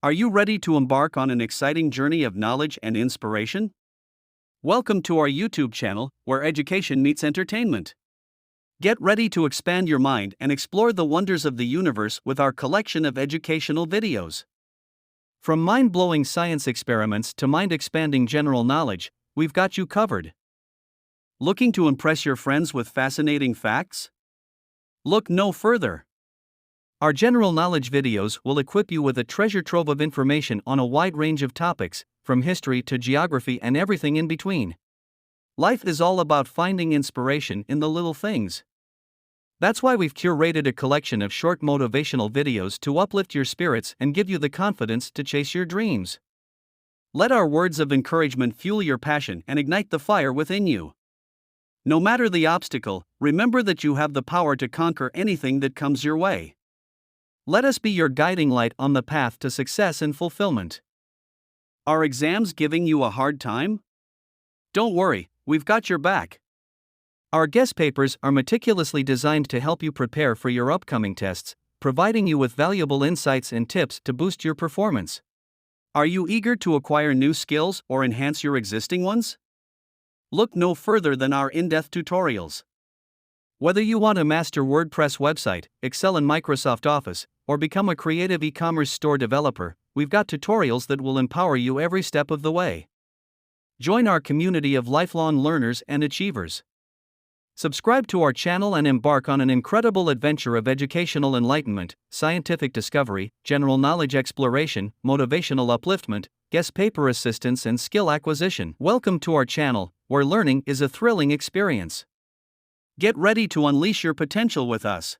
Are you ready to embark on an exciting journey of knowledge and inspiration? Welcome to our YouTube channel, where education meets entertainment. Get ready to expand your mind and explore the wonders of the universe with our collection of educational videos. From mind-blowing science experiments to mind-expanding general knowledge, we've got you covered. Looking to impress your friends with fascinating facts? Look no further. Our general knowledge videos will equip you with a treasure trove of information on a wide range of topics, from history to geography and everything in between. Life is all about finding inspiration in the little things. That's why we've curated a collection of short motivational videos to uplift your spirits and give you the confidence to chase your dreams. Let our words of encouragement fuel your passion and ignite the fire within you. No matter the obstacle, remember that you have the power to conquer anything that comes your way. Let us be your guiding light on the path to success and fulfillment. Are exams giving you a hard time? Don't worry, we've got your back. Our guest papers are meticulously designed to help you prepare for your upcoming tests, providing you with valuable insights and tips to boost your performance. Are you eager to acquire new skills or enhance your existing ones? Look no further than our in-depth tutorials. Whether you want to master WordPress website, excel in Microsoft Office, or become a creative e-commerce store developer, we've got tutorials that will empower you every step of the way. Join our community of lifelong learners and achievers. Subscribe to our channel and embark on an incredible adventure of educational enlightenment, scientific discovery, general knowledge exploration, motivational upliftment, guest paper assistance and skill acquisition. Welcome to our channel, where learning is a thrilling experience. Get ready to unleash your potential with us.